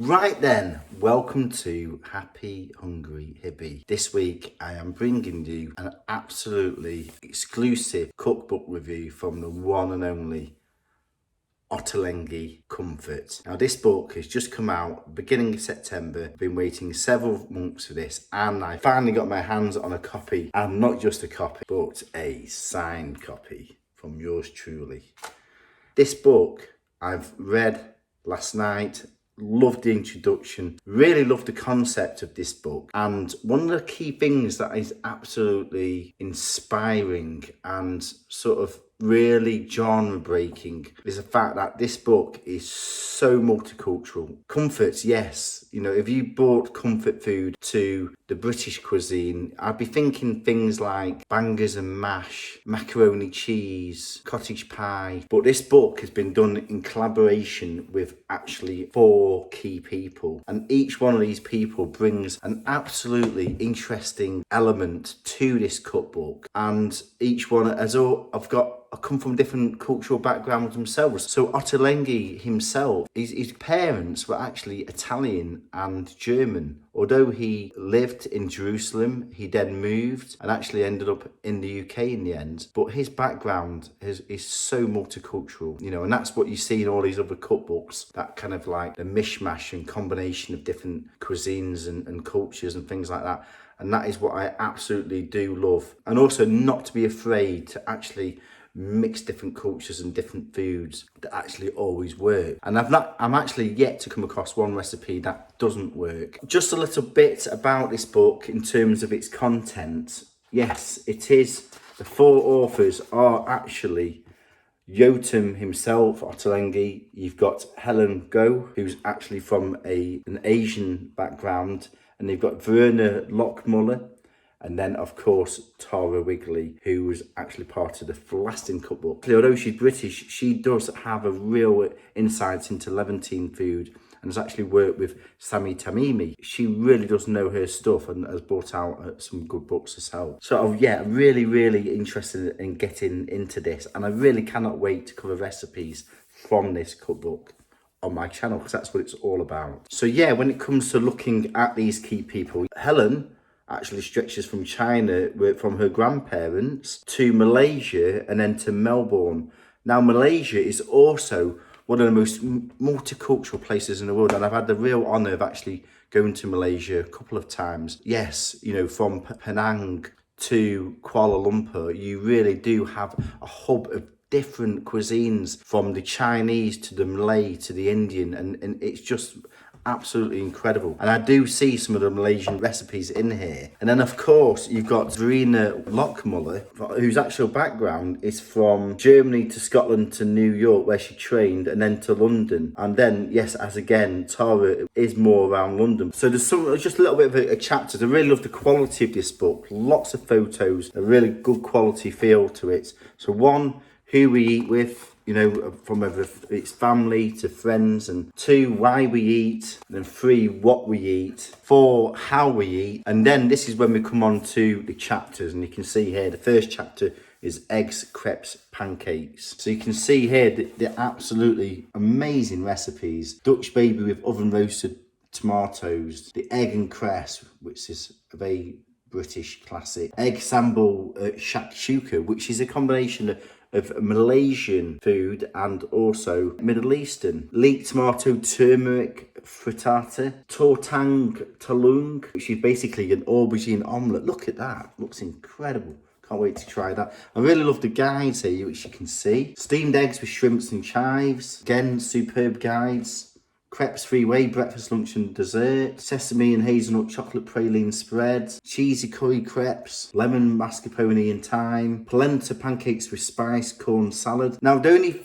Right then, welcome to Happy Hungry Hibby. This week I am bringing you an absolutely exclusive cookbook review from the one and only Ottolenghi Comfort. Now this book has just come out beginning of September. I've been waiting several months for this and I finally got my hands on a copy, and not just a copy but a signed copy from yours truly. This book I've read last night. Loved the introduction, really loved the concept of this book, and one of the key things that is absolutely inspiring and sort of really genre breaking is the fact that this book is so multicultural. Comforts, yes, you know, if you brought comfort food to the British cuisine, I'd be thinking things like bangers and mash, macaroni cheese, cottage pie, but this book has been done in collaboration with actually 4 key people, and each one of these people brings an absolutely interesting element to this cookbook, and each one has all come from different cultural backgrounds themselves. So Ottolenghi himself, his parents were actually Italian and German. Although he lived in Jerusalem, he then moved and actually ended up in the UK in the end. But his background is so multicultural, you know, and that's what you see in all these other cookbooks, that kind of like the mishmash and combination of different cuisines and cultures and things like that. And that is what I absolutely do love. And also not to be afraid to actually mix different cultures and different foods that actually always work. And I'm actually yet to come across one recipe that doesn't work. Just a little bit about this book in terms of its content. Yes, it is. The 4 authors are actually Yotam himself, Ottolenghi. You've got Helen Goh, who's actually from an Asian background, and they've got Verena Lochmuller. And then, of course, Tara Wigley, who was actually part of the Philosophies cookbook. Although she's British, she does have a real insight into Levantine food and has actually worked with Sami Tamimi. She really does know her stuff and has brought out some good books herself. So, yeah, really, really interested in getting into this. And I really cannot wait to cover recipes from this cookbook on my channel, because that's what it's all about. So, yeah, when it comes to looking at these key people, Helen actually stretches from China, from her grandparents to Malaysia and then to Melbourne. Now, Malaysia is also one of the most multicultural places in the world, and I've had the real honour of actually going to Malaysia a couple of times. Yes, you know, from Penang to Kuala Lumpur, you really do have a hub of different cuisines, from the Chinese to the Malay to the Indian, and it's just absolutely incredible. And I do see some of the Malaysian recipes in here. And then, of course, you've got Verena Lochmuller, whose actual background is from Germany to Scotland to New York, where she trained, and then to London. And then, yes, as again, Tara is more around London. So there's just a little bit of a chapter. I really love the quality of this book. Lots of photos, a really good quality feel to it. So 1, who we eat with, you know, from whether it's family to friends, and 2, why we eat, and then 3, what we eat, 4, how we eat. And then this is when we come on to the chapters, and you can see here the first chapter is eggs, crepes, pancakes. So you can see here the absolutely amazing recipes. Dutch baby with oven roasted tomatoes, the egg and cress, which is a very British classic, egg sambal shakshuka, which is a combination of Malaysian food and also Middle Eastern. Leek tomato turmeric frittata, tortang talung, which is basically an aubergine omelette. Look at that, looks incredible. Can't wait to try that. I really love the guides here, which you can see. Steamed eggs with shrimps and chives. Again, superb guides. Crepes 3-way, breakfast, lunch and dessert. Sesame and hazelnut chocolate praline spread. Cheesy curry crepes. Lemon mascarpone and thyme. Polenta pancakes with spice corn salad. Now, the only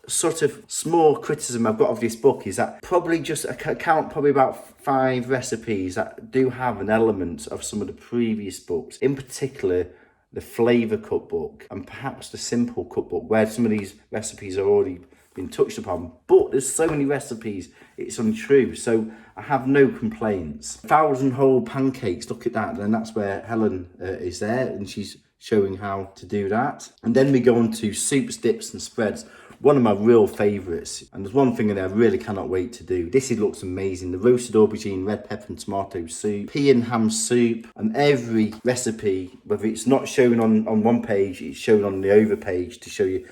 sort of small criticism I've got of this book is that I count probably about 5 recipes that do have an element of some of the previous books. In particular, the flavour cookbook and perhaps the simple cookbook, where some of these recipes are already been touched upon, but there's so many recipes it's untrue, so I have no complaints. 1,000 whole pancakes, look at that, and that's where Helen is there, and she's showing how to do that. And then we go on to soups, dips and spreads. one of my real favourites. And there's one thing in there I really cannot wait to do. This looks amazing. The roasted aubergine, red pepper and tomato soup, pea and ham soup, and every recipe, whether it's not shown on one page, it's shown on the over page to show you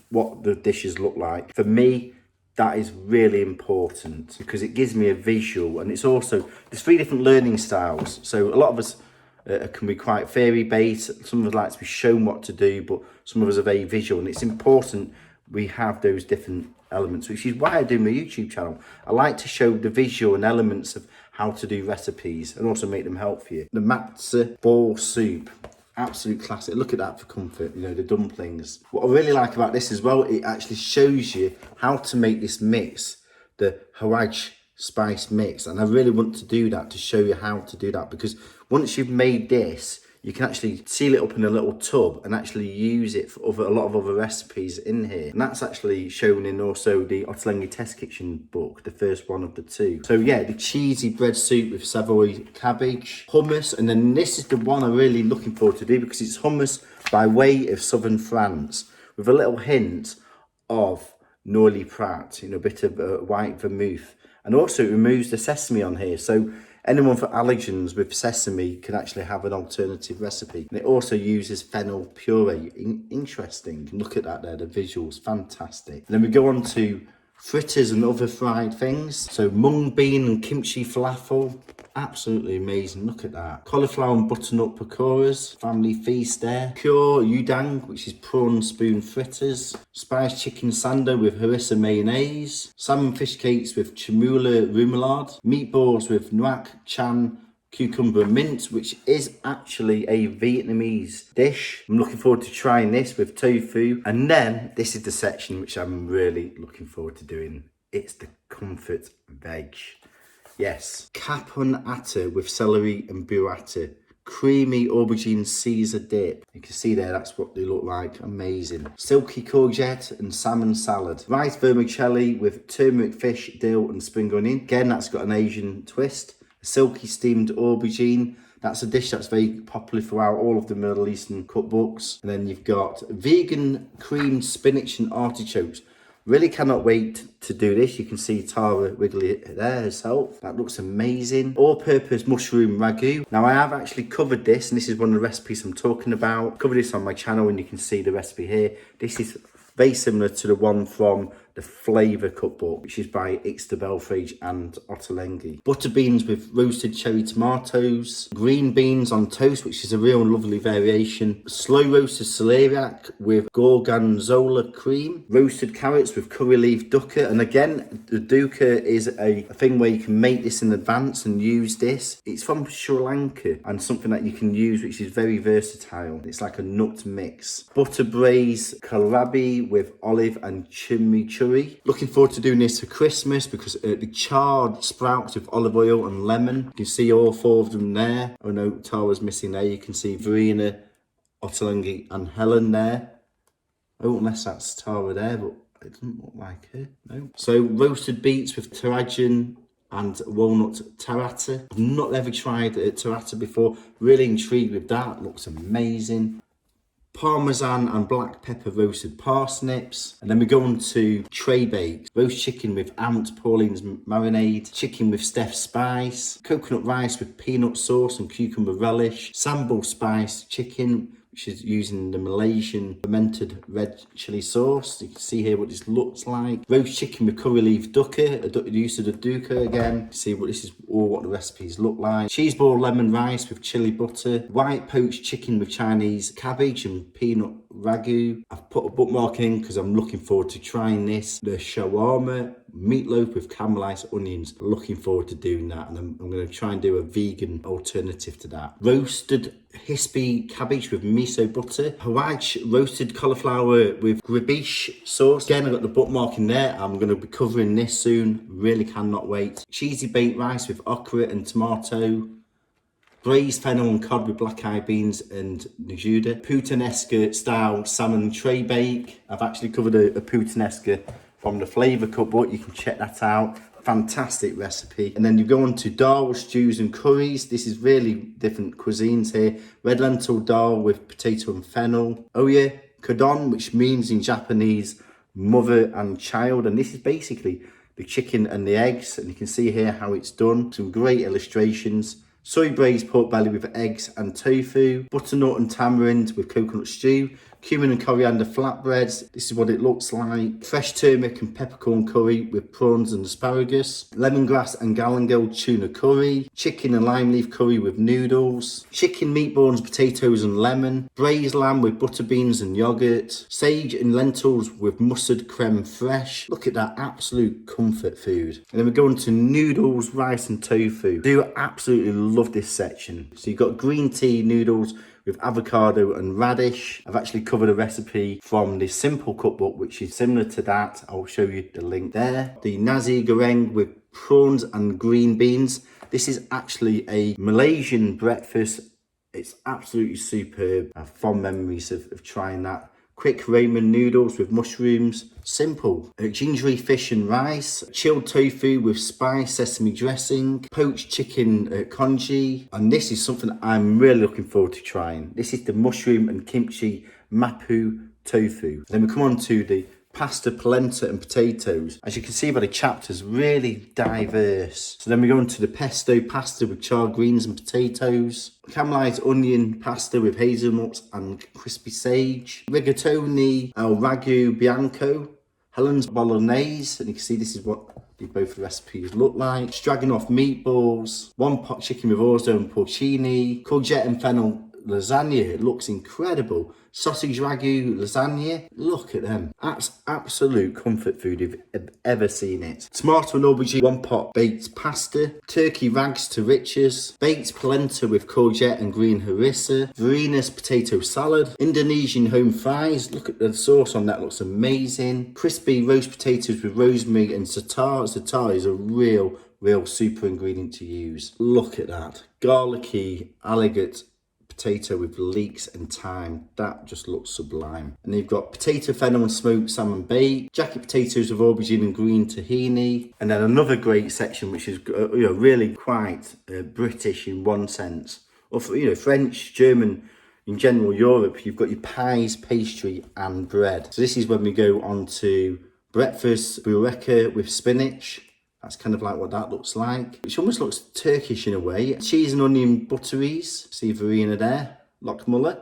what the dishes look like. For me, that is really important because it gives me a visual, and it's also, there's 3 different learning styles. So a lot of us can be quite theory based. Some of us like to be shown what to do, but some of us are very visual, and it's important we have those different elements, which is why I do my YouTube channel. I like to show the visual and elements of how to do recipes and also make them healthier. The matzo ball soup, absolute classic. Look at that for comfort, you know, the dumplings. What I really like about this as well, it actually shows you how to make this mix, the Hawaii spice mix. And I really want to do that, to show you how to do that, because once you've made this, you can actually seal it up in a little tub and actually use it for a lot of other recipes in here. And that's actually shown in also the Ottolenghi Test Kitchen book, the first one of the 2. So yeah, the cheesy bread soup with Savoy cabbage, hummus, and then this is the one I'm really looking forward to do because it's hummus by way of southern France with a little hint of Nourishing Prat, you know, a bit of white vermouth. And also it removes the sesame on here. So anyone for allergens with sesame can actually have an alternative recipe. And it also uses fennel puree. Interesting. Look at that there, the visuals, fantastic. And then we go on to fritters and other fried things. So mung bean and kimchi falafel, absolutely amazing. Look at that. Cauliflower and butternut pakoras, family feast there. Pure udang, which is prawn spoon fritters. Spiced chicken sando with harissa mayonnaise. Salmon fish cakes with chamula remoulade. Meatballs with nuoc chan cucumber mint, which is actually a Vietnamese dish. I'm looking forward to trying this with tofu. And then this is the section which I'm really looking forward to doing. It's the comfort veg. Yes, capon atta with celery and burrata. Creamy aubergine Caesar dip. You can see there, that's what they look like. Amazing. Silky courgette and salmon salad. Rice vermicelli with turmeric fish, dill and spring onion. Again, that's got an Asian twist. Silky steamed aubergine. That's a dish that's very popular throughout all of the Middle Eastern cookbooks. And then you've got vegan creamed spinach and artichokes. Really cannot wait to do this. You can see Tara Wigley there herself. That looks amazing. All-purpose mushroom ragu. Now I have actually covered this, and this is one of the recipes I'm talking about. Covered this on my channel, and you can see the recipe here. This is very similar to the one from the Flavour Cookbook, which is by Ixta Belfrage and Ottolenghi. Butter beans with roasted cherry tomatoes. Green beans on toast, which is a real lovely variation. Slow roasted celeriac with gorgonzola cream. Roasted carrots with curry leaf dukkha. And again, the dukkha is a thing where you can make this in advance and use this. It's from Sri Lanka and something that you can use, which is very versatile. It's like a nut mix. Butter braised kohlrabi with olive and chimichurri. Looking forward to doing this for Christmas because the charred sprouts with olive oil and lemon. You can see all 4 of them there. Oh no, Tara's missing there. You can see Verena, Ottolenghi and Helen there. Oh, unless that's Tara there, but it doesn't look like her. No. So roasted beets with tarragon and walnut tarata. I've not ever tried tarata before. Really intrigued with that. Looks amazing. Parmesan and black pepper roasted parsnips. And then we go on to tray bakes. Roast chicken with Aunt Pauline's marinade. Chicken with Steph's spice. Coconut rice with peanut sauce and cucumber relish. Sambal spice chicken, which is using the Malaysian fermented red chili sauce. You can see here what this looks like. Roast chicken with curry leaf dukkha, the use of the dukkha again. See what this is, all what the recipes look like. Cheese ball lemon rice with chili butter. White poached chicken with Chinese cabbage and peanut ragu. I've put a bookmark in because I'm looking forward to trying this. The shawarma meatloaf with caramelized onions. Looking forward to doing that, and I'm going to try and do a vegan alternative to that. Roasted hispy cabbage with miso butter. Hawaii roasted cauliflower with gribiche sauce. Again, I've got the bookmark in there. I'm going to be covering this soon. Really cannot wait. Cheesy baked rice with okra and tomato. Braised fennel and cod with black eyed beans and njuda. Puttanesca style salmon tray bake. I've actually covered a puttanesca from the Flavour Cookbook. You can check that out. Fantastic recipe. And then you go on to dal, stews and curries. This is really different cuisines here. Red lentil dal with potato and fennel. Oh yeah, kodon, which means in Japanese mother and child. And this is basically the chicken and the eggs, and you can see here how it's done. Some great illustrations. Soy braised pork belly with eggs and tofu, butternut and tamarind with coconut stew, cumin and coriander flatbreads. This is what it looks like. Fresh turmeric and peppercorn curry with prawns and asparagus, lemongrass and galangal tuna curry, chicken and lime leaf curry with noodles, chicken meatballs, potatoes and lemon, braised lamb with butter beans and yogurt, sage and lentils with mustard creme fraiche. Look at that, absolute comfort food. And then we go on to noodles, rice and tofu. I do absolutely love this section. So you've got green tea noodles with avocado and radish. I've actually covered a recipe from the Simple Cookbook, which is similar to that. I'll show you the link there. The nasi goreng with prawns and green beans. This is actually a Malaysian breakfast. It's absolutely superb. I have fond memories of trying that. Quick ramen noodles with mushrooms, simple. Gingery fish and rice, chilled tofu with spice sesame dressing, poached chicken congee, and this is something I'm really looking forward to trying. This is the mushroom and kimchi mapu tofu. Then we come on to the pasta, polenta and potatoes. As you can see by the chapters, really diverse. So then we go on to the pesto pasta with charred greens and potatoes, caramelized onion pasta with hazelnuts and crispy sage, rigatoni al ragu bianco, Helen's bolognese, and you can see this is what both the recipes look like, stroganoff meatballs, one pot chicken with orzo and porcini, courgette and fennel lasagna. It looks incredible. Sausage ragu lasagna. Look at them. That's absolute comfort food if you've ever seen it. Tomato and aubergine one pot baked pasta. Turkey rags to riches. Baked polenta with courgette and green harissa. Verena's potato salad. Indonesian home fries. Look at the sauce on that. Looks amazing. Crispy roast potatoes with rosemary and za'atar. Za'atar is a real super ingredient to use. Look at that. Garlicky alligator potato with leeks and thyme. That just looks sublime. And you've got potato fennel and smoked salmon bake, jacket potatoes with aubergine and green tahini, and then another great section which is really quite British in one sense, or French, German, in general Europe. You've got your pies, pastry and bread. So this is when we go on to breakfast bureka with spinach. That's kind of like what that looks like, which almost looks Turkish in a way. Cheese and onion butteries, see Verena there, Lochmuller.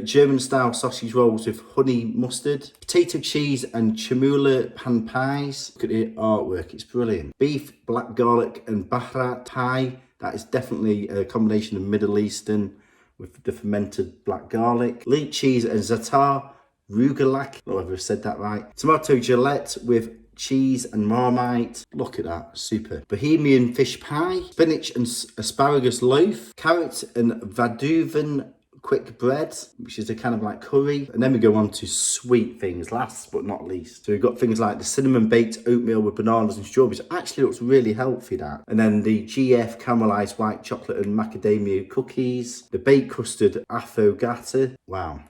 German style sausage rolls with honey mustard. Potato cheese and chamula pan pies. Look at the artwork, it's brilliant. Beef, black garlic and baharat pie. That is definitely a combination of Middle Eastern with the fermented black garlic. Leek cheese and za'atar, rugelak, I don't know if I've said that right. Tomato gillette with cheese and marmite. Look at that, super. Bohemian fish pie, spinach and asparagus loaf, carrot and vaduvan quick bread, which is a kind of like curry. And then we go on to sweet things, last but not least. So we've got things like the cinnamon baked oatmeal with bananas and strawberries. Actually looks really healthy, that. And then the GF caramelized white chocolate and macadamia cookies, the baked custard affogato. Wow.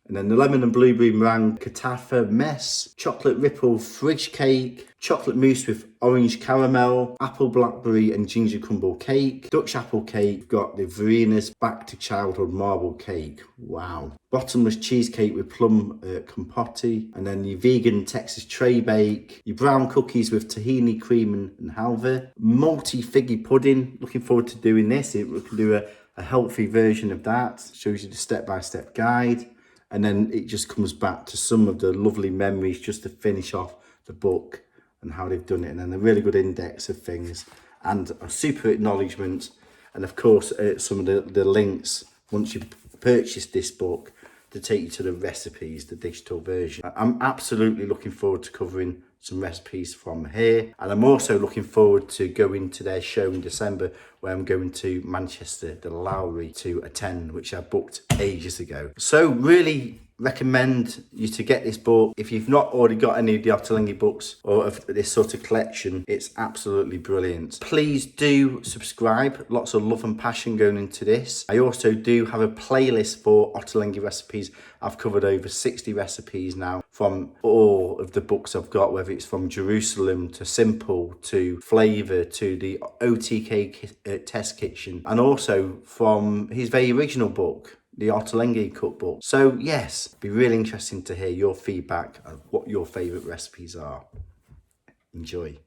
And then the lemon and blueberry meringue katafa mess, chocolate ripple fridge cake, chocolate mousse with orange caramel, apple blackberry and ginger crumble cake, Dutch apple cake. We've got the Verena's back to childhood marble cake. Wow. Bottomless cheesecake with plum compote, and then your vegan Texas tray bake, your brown cookies with tahini cream and halva, multi-figgy pudding. Looking forward to doing this. We can do a healthy version of that. Shows you the step-by-step guide. And then it just comes back to some of the lovely memories just to finish off the book and how they've done it. And then a really good index of things and a super acknowledgement. And of course, some of the links once you purchase this book to take you to the recipes, the digital version. I'm absolutely looking forward to covering some recipes from here. And I'm also looking forward to going to their show in December, where I'm going to Manchester, the Lowry, to attend, which I booked ages ago. So really recommend you to get this book. If you've not already got any of the Ottolenghi books or of this sort of collection, it's absolutely brilliant. Please do subscribe. Lots of love and passion going into this. I also do have a playlist for Ottolenghi recipes. I've covered over 60 recipes now from all of the books I've got, whether it's from Jerusalem to Simple to Flavour to the OTK Test Kitchen, and also from his very original book, the Ottolenghi cookbook. So yes, it'd be really interesting to hear your feedback of what your favourite recipes are. Enjoy.